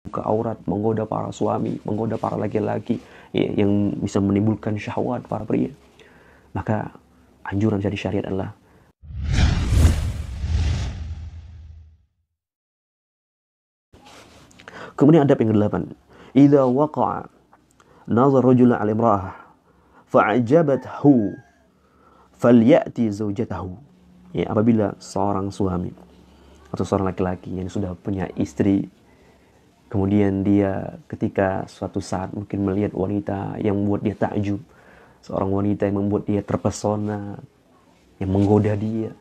ke aurat, menggoda para suami, menggoda para laki-laki, ya, yang bisa menimbulkan syahwat para pria. Maka anjuran dari syariat adalah kemudian adab yang ke-8. Idza waqa'a nazar rajul 'ala imra'ah fa'ajabathu falyati zaujatahu. Ya, apabila seorang suami atau seorang laki-laki yang sudah punya istri, kemudian dia ketika suatu saat mungkin melihat wanita yang membuat dia takjub, seorang wanita yang membuat dia terpesona, yang menggoda dia.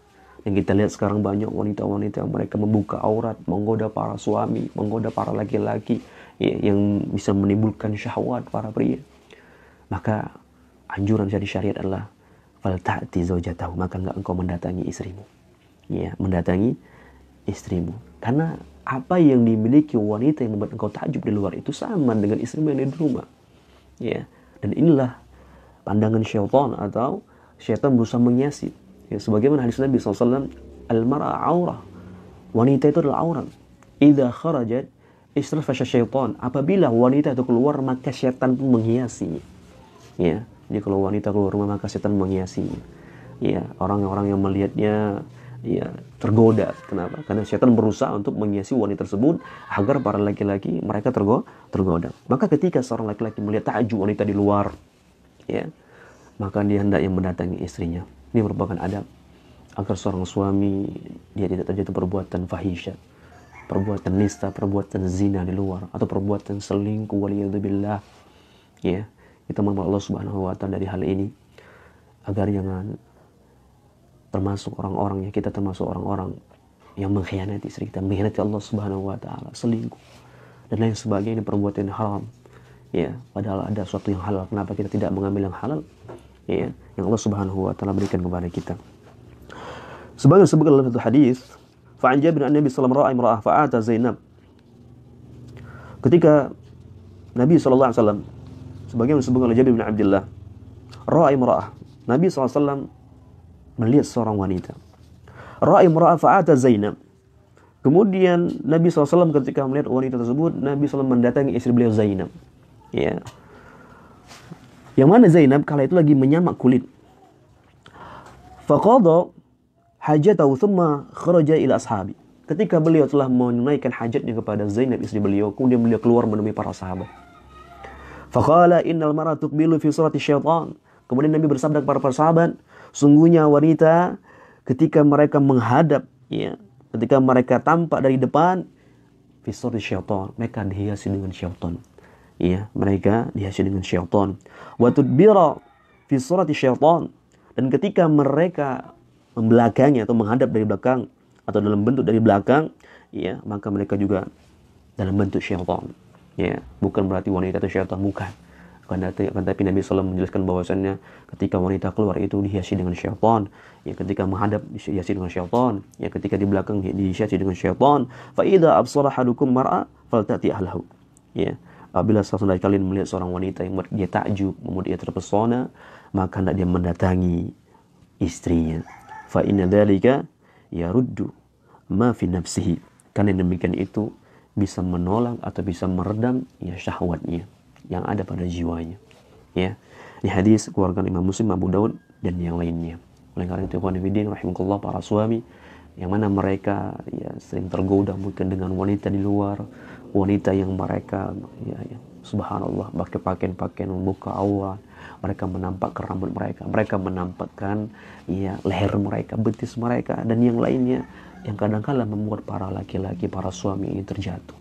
Yang kita lihat sekarang banyak wanita-wanita yang mereka membuka aurat, menggoda para suami, menggoda para laki-laki, ya, yang bisa menimbulkan syahwat para pria. Maka anjuran dari syariat adalah fal ta'ti zaujatahu, maka enggak engkau mendatangi istrimu. Ya, mendatangi istrimu. Karena apa yang dimiliki wanita yang membuat engkau takjub di luar itu sama dengan istrimu yang ada di rumah. Ya, dan inilah pandangan syaitan atau syaitan berusaha menghiasi. Ya, sebagaimana hadis Nabi SAW, al-mar'a aurah. Wanita itu adalah aurat. Idza kharajat istarfasha syaitan. Apabila wanita itu keluar, maka syaitan pun menghiasinya. Ya, jadi kalau wanita keluar rumah maka syaitan menghiasinya. Ya, orang-orang yang melihatnya ya tergoda. Kenapa? Karena syaitan berusaha untuk menghiasi wanita tersebut agar para laki-laki mereka tergoda. Maka ketika seorang laki-laki melihat takjub wanita di luar, ya, maka dia hendaknya mendatangi istrinya. Ini merupakan adab agar seorang suami dia tidak terjatuh perbuatan fahisyah, perbuatan nista, perbuatan zina di luar, atau perbuatan selingkuh waliyadzubillah. Ya, kita memohon Allah Subhanahu wa taala dari hal ini agar jangan termasuk orang-orang, ya, kita termasuk orang-orang yang mengkhianati istri kita, mengkhianati Allah Subhanahu wa taala, selingkuh dan lain sebagainya, perbuatan haram. Ya, padahal ada sesuatu yang halal, kenapa kita tidak mengambil yang halal? Ya, yang Allah Subhanahu wa taala berikan kepada kita. Sebagai dalam satu hadis, fa'an Jabir an Nabi sallallahu alaihi wasallam ra'a fa'ata Zainab. Ketika Nabi sallallahu alaihi wasallam, sebagaimana disebutkan oleh Jabir bin Abdullah, ra'a imra'ah. Nabi sallallahu alaihi wasallam melihat seorang wanita. Ra'a imra'ah fa'ata Zainab. Kemudian Nabi SAW ketika melihat wanita tersebut, Nabi SAW mendatangi istri beliau Zainab. Ya. Yang mana Zainab kala itu lagi menyamak kulit. Faqadha hajatahu thumma kharaja ila ashabi. Ketika beliau telah menunaikan hajatnya kepada Zainab istri beliau, kemudian beliau keluar menemui para sahabat. Faqala innal mar'ata tuqbilu fi surati syaitan. Kemudian Nabi bersabda kepada para sahabat, sungguhnya wanita ketika mereka menghadap, ya, ketika mereka tampak dari depan, fi surati syaitan, mereka dihiasi dengan syaitan. Ya, mereka dihiasi dengan syaitan. Wa tudbira fi surati syaitan, dan ketika mereka membelakangi atau menghadap dari belakang atau dalam bentuk dari belakang, ya, maka mereka juga dalam bentuk syaitan. Ya, bukan berarti wanita itu syaitan, bukan. Tapi Nabi SAW menjelaskan bahwasannya ketika wanita keluar itu dihiasi dengan syaitan, ya, ketika menghadap dihiasi dengan syaitan, ya, ketika di belakang dihiasi dengan syaitan. Fa idza absara hadukum mar'a faltati ahlahu. Ya, apabila salah dari kalian melihat seorang wanita yang membuat dia takjub, membuat dia terpesona, maka hendak dia mendatangi istrinya. Fa inna dzalika yaruddu ma fi nafsihi. Karena demikian itu bisa menolak atau bisa meredam, ya, syahwatnya yang ada pada jiwanya. Ya, ini hadis keluarga Imam Muslim, Abu Daud dan yang lainnya. Oleh karena itu, rahimakumullah, para suami yang mana mereka, ya, sering tergoda mungkin dengan wanita di luar, wanita yang mereka, ya, subhanallah, pakai pakaian membuka aurat, mereka menampakkan rambut mereka menampakkan, ya, leher mereka, betis mereka dan yang lainnya, yang kadang-kala membuat para laki-laki, para suami ini terjatuh.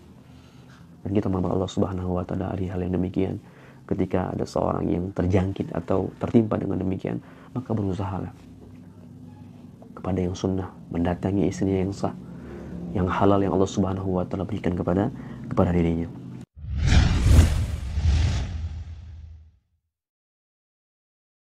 Dan kita memohon Allah Subhanahu wa taala dari hal yang demikian. Ketika ada seorang yang terjangkit atau tertimpa dengan demikian, maka berusahalah kepada yang sunnah, mendatangi istrinya yang sah, yang halal, yang Allah Subhanahu wa taala berikan kepada dirinya.